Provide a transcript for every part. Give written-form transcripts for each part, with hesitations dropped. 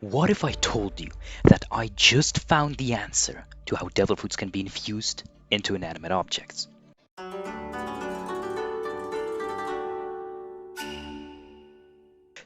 What if I told you that I just found the answer to how devil fruits can be infused into inanimate objects?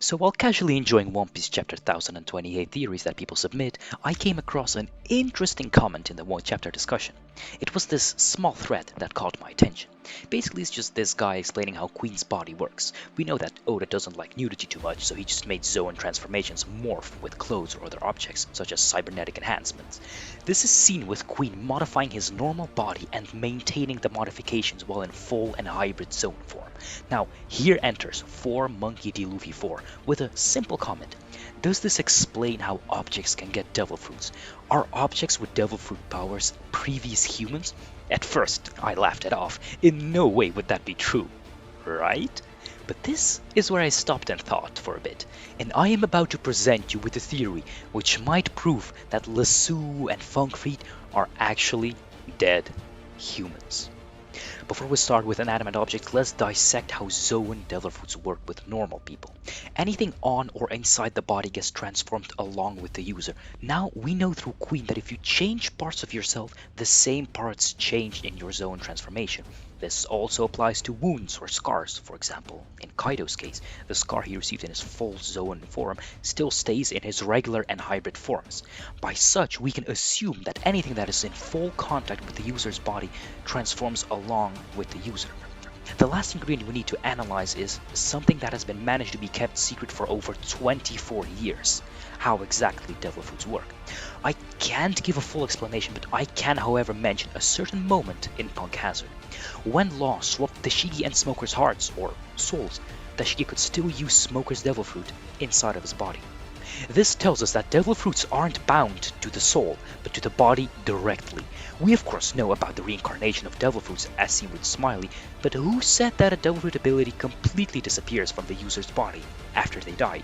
So while casually enjoying One Piece Chapter 1028 theories that people submit, I came across an interesting comment in the one chapter discussion. It was this small thread that caught my attention. Basically, it's just this guy explaining how Queen's body works. We know that Oda doesn't like nudity too much, so he just made Zoan transformations morph with clothes or other objects, such as cybernetic enhancements. This is seen with Queen modifying his normal body and maintaining the modifications while in full and hybrid Zoan form. Now, here enters 4 Monkey D. Luffy 4 with a simple comment. Does this explain how objects can get devil fruits? Are objects with devil fruit powers previous humans? At first, I laughed it off. In no way would that be true, right? But this is where I stopped and thought for a bit, and I am about to present you with a theory which might prove that Lasso and Funkfeet are actually dead humans. Before we start with inanimate objects, let's dissect how Zoan devil fruits work with normal people. Anything on or inside the body gets transformed along with the user. Now, we know through Queen that if you change parts of yourself, the same parts change in your Zoan transformation. This also applies to wounds or scars. For example, in Kaido's case, the scar he received in his full Zoan form still stays in his regular and hybrid forms. By such, we can assume that anything that is in full contact with the user's body transforms along with the user. The last ingredient we need to analyze is something that has been managed to be kept secret for over 24 years. How exactly devil fruits work. I can't give a full explanation, but I can however mention a certain moment in Punk Hazard. When Law swapped Tashigi and Smoker's hearts, or souls, Tashigi could still use Smoker's devil fruit inside of his body. This tells us that devil fruits aren't bound to the soul, but to the body directly. We of course know about the reincarnation of devil fruits as seen with Smiley, but who said that a devil fruit ability completely disappears from the user's body after they die?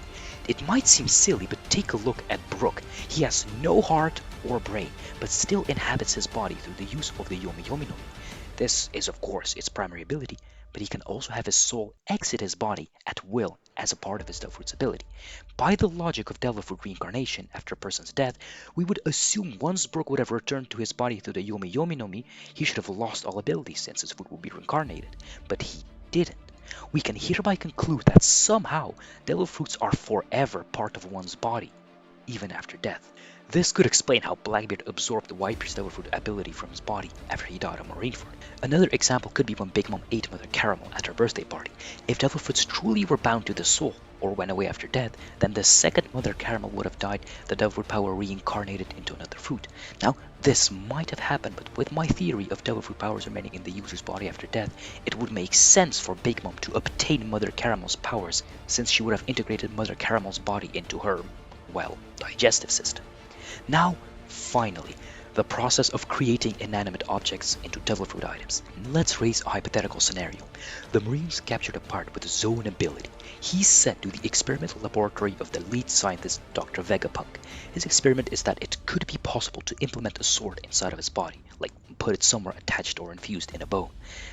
It might seem silly, but take a look at Brook. He has no heart or brain, but still inhabits his body through the use of the Yomi Yomi no Mi. This is of course its primary ability, but he can also have his soul exit his body at will as a part of his devil fruit's ability. By the logic of devil fruit reincarnation after a person's death, we would assume once Brook would have returned to his body through the Yomi Yomi no Mi, he should have lost all abilities since his fruit would be reincarnated, but he didn't. We can hereby conclude that somehow devil fruits are forever part of one's body, even after death. This could explain how Blackbeard absorbed the Whitebeard's devil fruit ability from his body after he died on Marineford. Another example could be when Big Mom ate Mother Caramel at her birthday party. If devil fruits truly were bound to the soul, or went away after death, then the second Mother Caramel would have died, the devil fruit power reincarnated into another fruit. Now, this might have happened, but with my theory of devil fruit powers remaining in the user's body after death, it would make sense for Big Mom to obtain Mother Caramel's powers, since she would have integrated Mother Caramel's body into her, well, digestive system. Now, finally, the process of creating inanimate objects into devil fruit items. Let's raise a hypothetical scenario. The Marines captured a part with Zoan ability. He's sent to the experimental laboratory of the lead scientist, Dr. Vegapunk. His experiment is that it could be possible to implement a sword inside of his body, like put it somewhere attached or infused in a bone.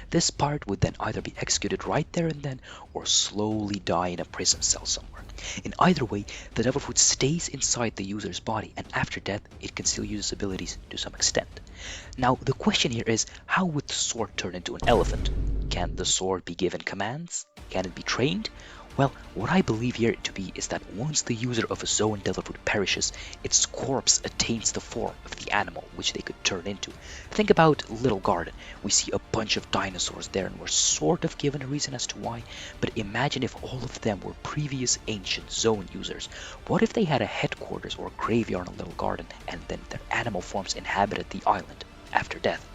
This part would then either be executed right there and then, or slowly die in a prison cell somewhere. In either way, the devil fruit stays inside the user's body, and after death, it can still use its abilities to some extent. Now, the question here is, how would the sword turn into an elephant? Can the sword be given commands? Can it be trained? Well, what I believe here to be is that once the user of a Zoan devil fruit perishes, its corpse attains the form of the animal which they could turn into. Think about Little Garden. We see a bunch of dinosaurs there and we're sort of given a reason as to why, but imagine if all of them were previous ancient Zoan users. What if they had a headquarters or a graveyard in Little Garden and then their animal forms inhabited the island after death?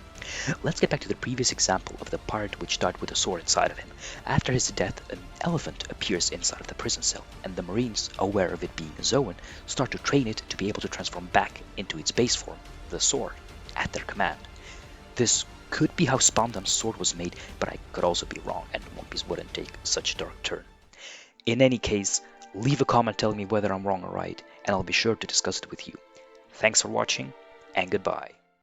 Let's get back to the previous example of the pirate which died with a sword inside of him. After his death, an elephant appears inside of the prison cell, and the Marines, aware of it being a Zoan, start to train it to be able to transform back into its base form, the sword, at their command. This could be how Spandam's sword was made, but I could also be wrong, and One Piece wouldn't take such a dark turn. In any case, leave a comment telling me whether I'm wrong or right, and I'll be sure to discuss it with you. Thanks for watching, and goodbye.